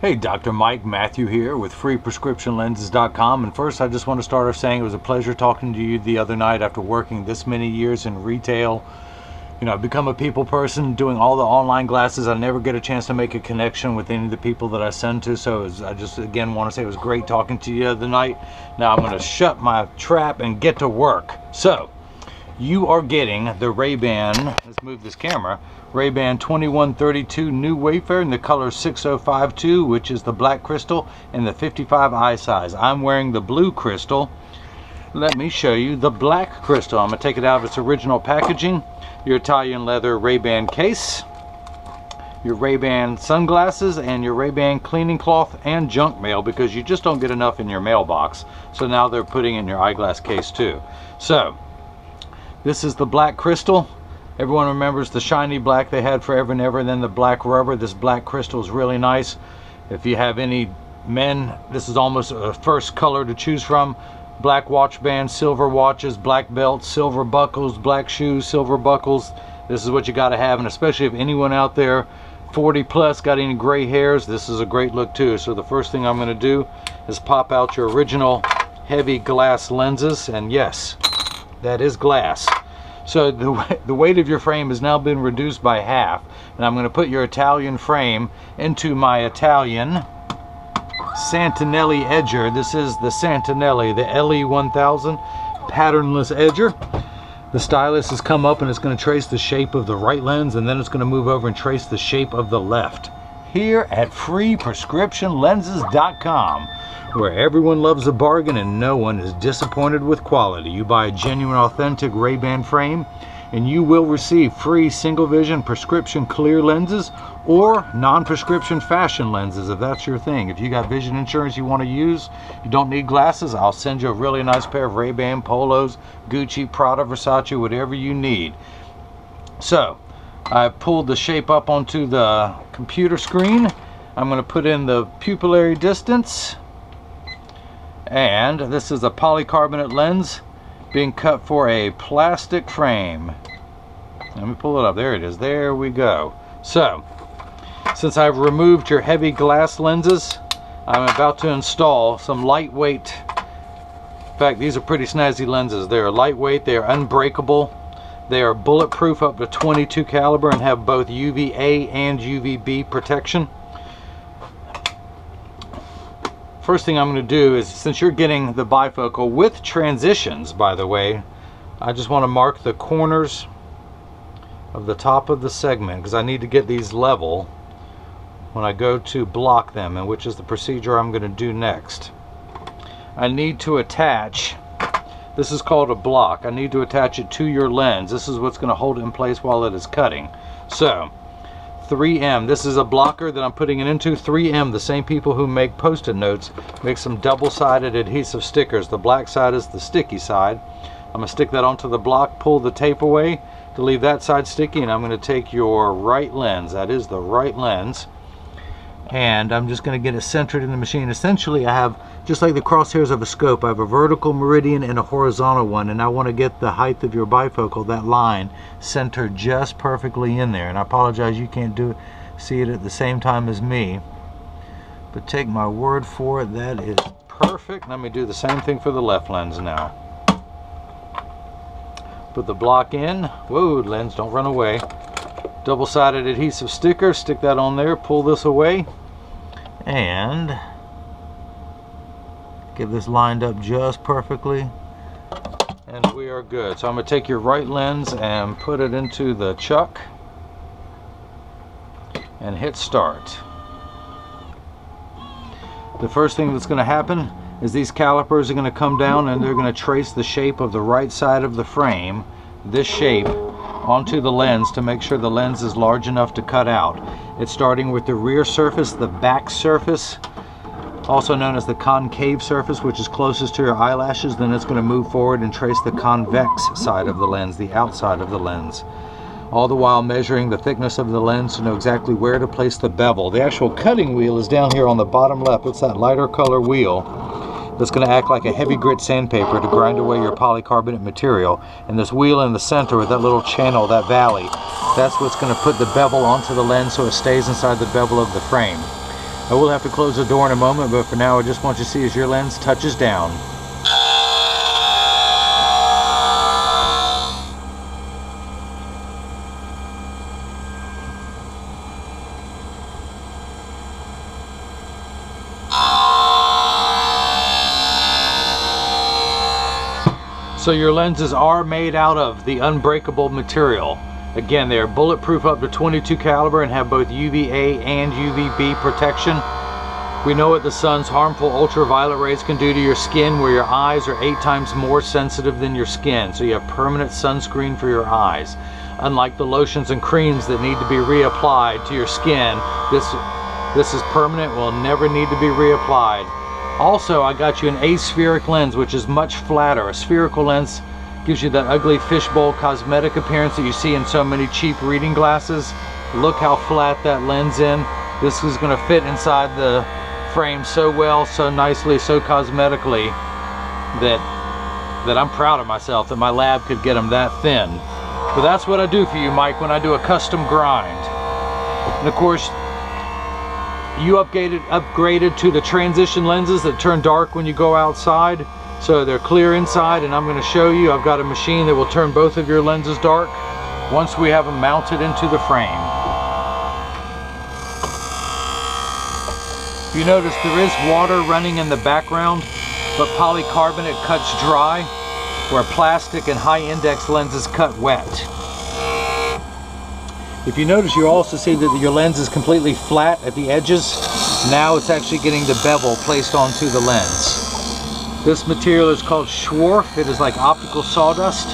Hey, Dr. Mike Matthew here with freeprescriptionlenses.com, and first I just want to start off saying it was a pleasure talking to you the other night after working this many years in retail. You know, I've become a people person doing all the online glasses. I never get a chance to make a connection with any of the people that I send to, so I just again want to say it was great talking to you the other night. Now I'm going to shut my trap and get to work. So, you are getting the RayBan, let's move this camera, RayBan 2132 new Wayfarer in the color 6052, which is the black crystal and the 55 eye size. I'm wearing the blue crystal. Let me show you the black crystal. I'm going to take it out of its original packaging. Your Italian leather RayBan case, your RayBan sunglasses, and your RayBan cleaning cloth and junk mail, because you just don't get enough in your mailbox. So now they're putting in your eyeglass case too. So, this is the black crystal. Everyone remembers the shiny black they had forever and ever, and then the black rubber. This black crystal is really nice. If you have any men, this is almost a first color to choose from. Black watch bands, silver watches, black belts, silver buckles, black shoes, silver buckles. This is what you got to have, and especially if anyone out there 40 plus got any gray hairs, this is a great look too. So the first thing I'm going to do is pop out your original heavy glass lenses, and yes, that is glass. So the weight of your frame has now been reduced by half, and I'm going to put your Italian frame into my Italian Santinelli edger. This is the Santinelli, the LE1000 patternless edger. The stylus has come up and it's going to trace the shape of the right lens, and then it's going to move over and trace the shape of the left. Here at freeprescriptionlenses.com, where everyone loves a bargain and no one is disappointed with quality. You buy a genuine, authentic RayBan frame and you will receive free single vision prescription clear lenses or non-prescription fashion lenses if that's your thing. If you got vision insurance you want to use, you don't need glasses, I'll send you a really nice pair of RayBan polos, Gucci, Prada, Versace, whatever you need. So, I pulled the shape up onto the computer screen. I'm going to put in the pupillary distance. And this is a polycarbonate lens being cut for a plastic frame. Let me pull it up. There it is. There we go. So, since I've removed your heavy glass lenses, I'm about to install some lightweight. In fact, these are pretty snazzy lenses. They're lightweight. They are unbreakable. They are bulletproof up to 22 caliber and have both UVA and UVB protection. First thing I'm going to do is, since you're getting the bifocal with transitions, by the way, I just want to mark the corners of the top of the segment because I need to get these level when I go to block them, and which is the procedure I'm going to do next. I need to attach, this is called a block, I need to attach it to your lens. This is what's going to hold it in place while it is cutting. So 3M, this is a blocker that I'm putting it into. 3M, the same people who make post-it notes, make some double-sided adhesive stickers. The black side is the sticky side. I'm going to stick that onto the block, pull the tape away to leave that side sticky, and I'm going to take your right lens, that is the right lens, and I'm just going to get it centered in the machine. Essentially I have, just like the crosshairs of a scope, I have a vertical meridian and a horizontal one, and I want to get the height of your bifocal, that line, centered just perfectly in there. And I apologize you can't see it at the same time as me, but take my word for it, that is perfect. Let me do the same thing for the left lens now. Put the block in. Whoa, lens, don't run away. Double-sided adhesive sticker, stick that on there, pull this away, and get this lined up just perfectly, and we are good. So I'm going to take your right lens and put it into the chuck and hit start. The first thing that's going to happen is these calipers are going to come down and they're going to trace the shape of the right side of the frame, this shape, onto the lens to make sure the lens is large enough to cut out. It's starting with the rear surface, the back surface, also known as the concave surface, which is closest to your eyelashes. Then it's going to move forward and trace the convex side of the lens, the outside of the lens. All the while measuring the thickness of the lens to know exactly where to place the bevel. The actual cutting wheel is down here on the bottom left. It's that lighter color wheel that's going to act like a heavy grit sandpaper to grind away your polycarbonate material. And this wheel in the center with that little channel, that valley, that's what's going to put the bevel onto the lens so it stays inside the bevel of the frame. I will have to close the door in a moment, but for now I just want you to see as your lens touches down. So your lenses are made out of the unbreakable material. Again, they are bulletproof up to 22 caliber and have both UVA and UVB protection. We know what the sun's harmful ultraviolet rays can do to your skin, where your eyes are 8 times more sensitive than your skin. So you have permanent sunscreen for your eyes. Unlike the lotions and creams that need to be reapplied to your skin, this is permanent, will never need to be reapplied. Also, I got you an aspheric lens, which is much flatter. A spherical lens gives you that ugly fishbowl cosmetic appearance that you see in so many cheap reading glasses. Look how flat that lens is. This is going to fit inside the frame so well, so nicely, so cosmetically that I'm proud of myself that my lab could get them that thin. But that's what I do for you, Mike, when I do a custom grind. And of course, you upgraded to the transition lenses that turn dark when you go outside, so they're clear inside, and I'm going to show you. I've got a machine that will turn both of your lenses dark once we have them mounted into the frame. You notice there is water running in the background, but polycarbonate cuts dry, where plastic and high index lenses cut wet. If you notice, you also see that your lens is completely flat at the edges. Now it's actually getting the bevel placed onto the lens. This material is called Schwarf. It is like optical sawdust.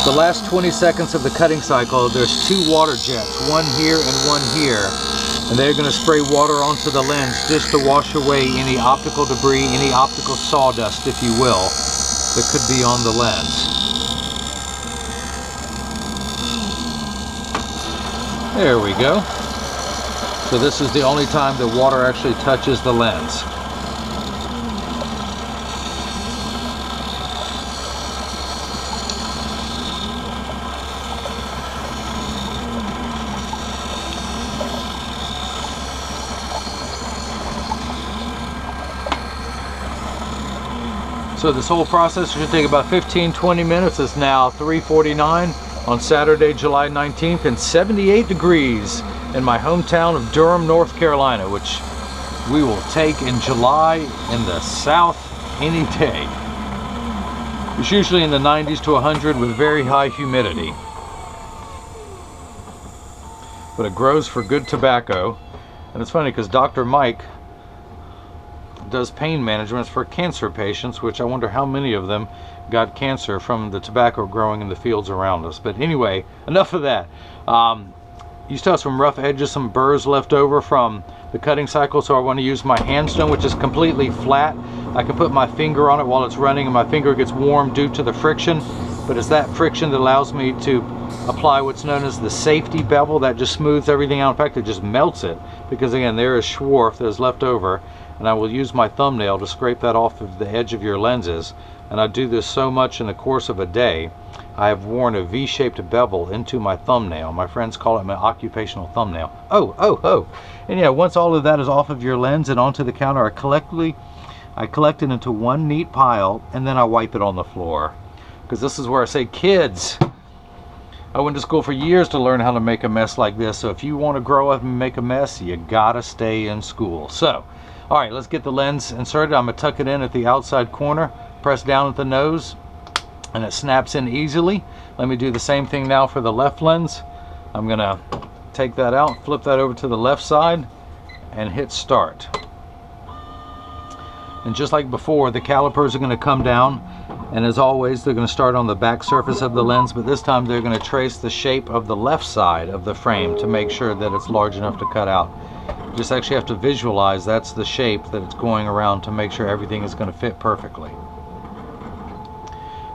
The last 20 seconds of the cutting cycle, there's 2 water jets, one here and one here. And they're going to spray water onto the lens just to wash away any optical debris, any optical sawdust, if you will, that could be on the lens. There we go. So this is the only time the water actually touches the lens. So this whole process should take about 15-20 minutes. It's now 3:49 on Saturday, July 19th, and 78 degrees in my hometown of Durham, North Carolina, which we will take in July in the South any day. It's usually in the 90s to 100 with very high humidity. But it grows for good tobacco. And it's funny because Dr. Mike does pain management for cancer patients, which I wonder how many of them got cancer from the tobacco growing in the fields around us. But anyway, enough of that. You still have some rough edges, some burrs left over from the cutting cycle, so I want to use my hand stone, which is completely flat. I can put my finger on it while it's running, and my finger gets warm due to the friction, but it's that friction that allows me to apply what's known as the safety bevel. That just smooths everything out. In fact, it just melts it, because again, there is Schwarf that is left over, and I will use my thumbnail to scrape that off of the edge of your lenses. And I do this so much in the course of a day, I have worn a V-shaped bevel into my thumbnail. My friends call it my occupational thumbnail. Oh. And yeah, once all of that is off of your lens and onto the counter, I collect it into one neat pile, and then I wipe it on the floor. Because this is where I say, kids, I went to school for years to learn how to make a mess like this. So if you want to grow up and make a mess, you gotta stay in school. So, all right, let's get the lens inserted. I'm gonna tuck it in at the outside corner, press down at the nose, and it snaps in easily. Let me do the same thing now for the left lens. I'm gonna take that out, flip that over to the left side, and hit start. And just like before, the calipers are gonna come down, and as always, they're gonna start on the back surface of the lens, but this time they're gonna trace the shape of the left side of the frame to make sure that it's large enough to cut out. You just actually have to visualize that's the shape that it's going around to make sure everything is gonna fit perfectly.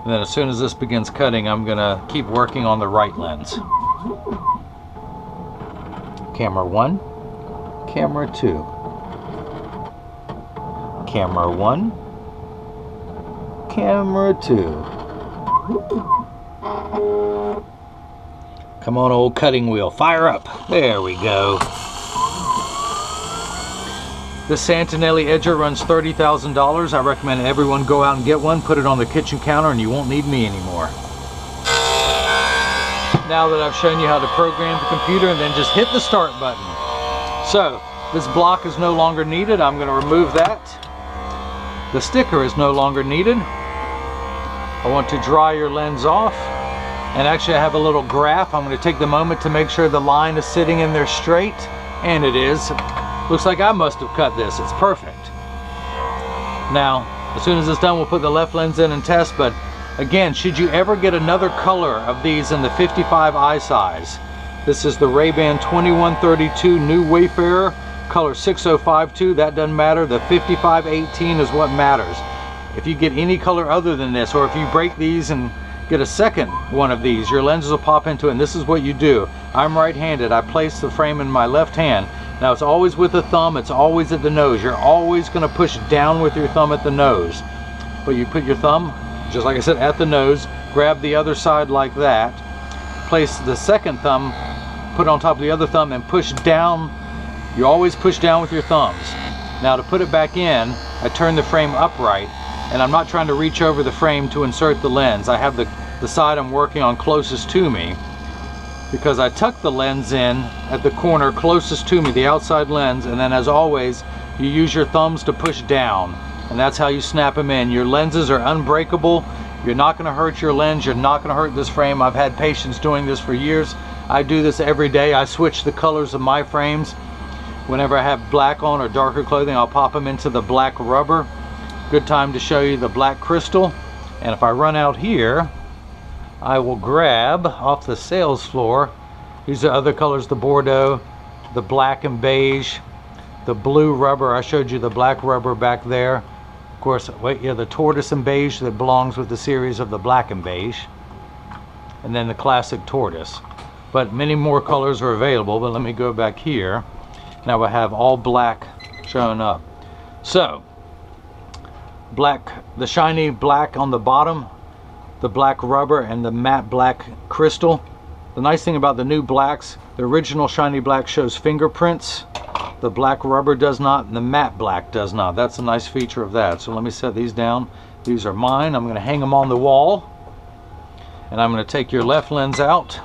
And then as soon as this begins cutting, I'm gonna keep working on the right lens. Camera 1, camera 2. Camera 1, camera 2. Come on, old cutting wheel, fire up. There we go. This Santinelli edger runs $30,000. I recommend everyone go out and get one, put it on the kitchen counter, and you won't need me anymore. Now that I've shown you how to program the computer, and then just hit the start button. So, this block is no longer needed. I'm going to remove that. The sticker is no longer needed. I want to dry your lens off. And actually I have a little graph. I'm going to take the moment to make sure the line is sitting in there straight. And it is. Looks like I must have cut this. It's perfect. Now, as soon as it's done, we'll put the left lens in and test. But again, should you ever get another color of these in the 55 eye size, this is the RayBan 2132 new Wayfarer, color 6052. That doesn't matter. The 5518 is what matters. If you get any color other than this, or if you break these and get a second one of these, your lenses will pop into it. And this is what you do. I'm right-handed. I place the frame in my left hand. Now it's always with the thumb, it's always at the nose. You're always going to push down with your thumb at the nose. But you put your thumb, just like I said, at the nose, grab the other side like that, place the second thumb, put it on top of the other thumb, and push down. You always push down with your thumbs. Now to put it back in, I turn the frame upright, and I'm not trying to reach over the frame to insert the lens. I have the side I'm working on closest to me, because I tuck the lens in at the corner closest to me, the outside lens, and then as always, you use your thumbs to push down, and that's how you snap them in. Your lenses are unbreakable. You're not going to hurt your lens. You're not going to hurt this frame. I've had patients doing this for years. I do this every day. I switch the colors of my frames. Whenever I have black on or darker clothing, I'll pop them into the black rubber. Good time to show you the black crystal. And if I run out here, I will grab off the sales floor. These are other colors: the Bordeaux, the black and beige, the blue rubber. I showed you the black rubber back there. Of course, wait, yeah, the tortoise and beige that belongs with the series of the black and beige, and then the classic tortoise. But many more colors are available. But let me go back here. Now I have all black showing up. So, black, the shiny black on the bottom, the black rubber, and the matte black crystal. The nice thing about the new blacks, the original shiny black shows fingerprints. The black rubber does not, and the matte black does not. That's a nice feature of that. So let me set these down. These are mine. I'm going to hang them on the wall. And I'm going to take your left lens out.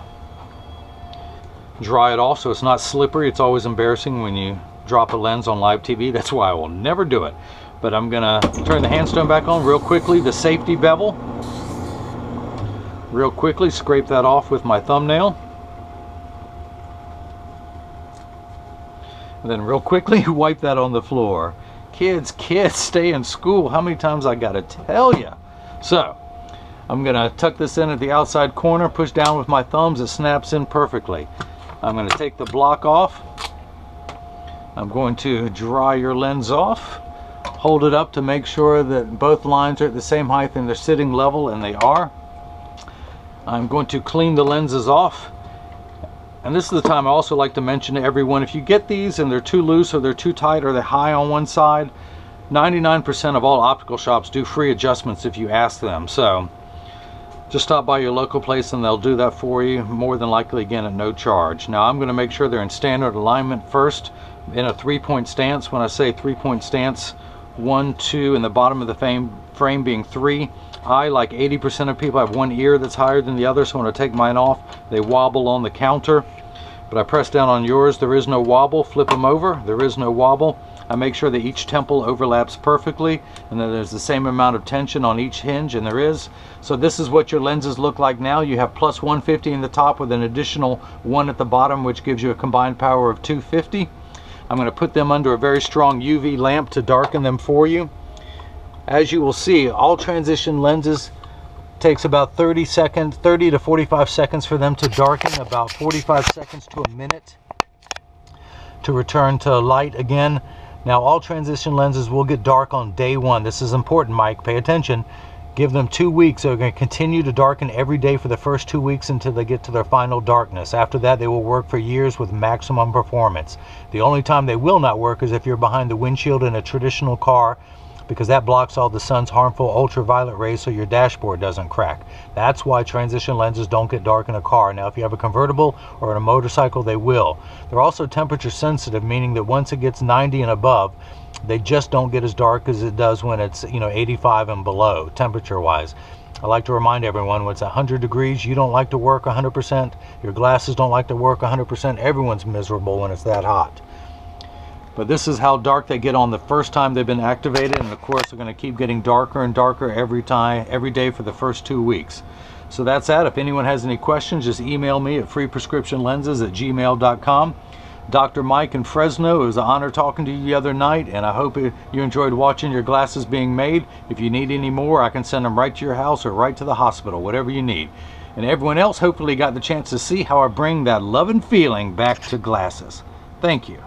Dry it off so it's not slippery. It's always embarrassing when you drop a lens on live TV. That's why I will never do it. But I'm going to turn the handstone back on real quickly. The safety bevel. Real quickly, scrape that off with my thumbnail. And then real quickly, wipe that on the floor. Kids, stay in school. How many times I gotta tell you? So, I'm gonna tuck this in at the outside corner, push down with my thumbs, it snaps in perfectly. I'm gonna take the block off. I'm going to dry your lens off. Hold it up to make sure that both lines are at the same height and they're sitting level, and they are. I'm going to clean the lenses off. And this is the time I also like to mention to everyone, if you get these and they're too loose or they're too tight or they're high on one side, 99% of all optical shops do free adjustments if you ask them. So just stop by your local place and they'll do that for you, more than likely, again, at no charge. Now I'm going to make sure they're in standard alignment first, in a 3-point stance. When I say 3-point stance, 1, 2, and the bottom of the frame being 3. I, like 80% of people, have one ear that's higher than the other, so when I take mine off, they wobble on the counter. But I press down on yours, there is no wobble. Flip them over, there is no wobble. I make sure that each temple overlaps perfectly, and that there's the same amount of tension on each hinge, and there is. So this is what your lenses look like now. You have plus 150 in the top with an additional 1 at the bottom, which gives you a combined power of 250. I'm going to put them under a very strong UV lamp to darken them for you. As you will see, all transition lenses takes about 30 to 45 seconds for them to darken, about 45 seconds to a minute to return to light again. Now, all transition lenses will get dark on day 1. This is important, Mike. Pay attention. Give them 2 weeks. They're going to continue to darken every day for the first 2 weeks until they get to their final darkness. After that, they will work for years with maximum performance. The only time they will not work is if you're behind the windshield in a traditional car, because that blocks all the sun's harmful ultraviolet rays so your dashboard doesn't crack. That's why transition lenses don't get dark in a car. Now, if you have a convertible or in a motorcycle, they will. They're also temperature sensitive, meaning that once it gets 90 and above, they just don't get as dark as it does when it's 85 and below temperature wise. I like to remind everyone, when it's 100 degrees, you don't like to work 100%, your glasses don't like to work 100%, everyone's miserable when it's that hot. But this is how dark they get on the first time they've been activated, and of course they're going to keep getting darker and darker every day for the first 2 weeks. So that's that. If anyone has any questions, just email me at freeprescriptionlenses@gmail.com. Dr. Mike in Fresno, it was an honor talking to you the other night, and I hope you enjoyed watching your glasses being made. If you need any more, I can send them right to your house or right to the hospital, whatever you need. And everyone else hopefully got the chance to see how I bring that love and feeling back to glasses. Thank you.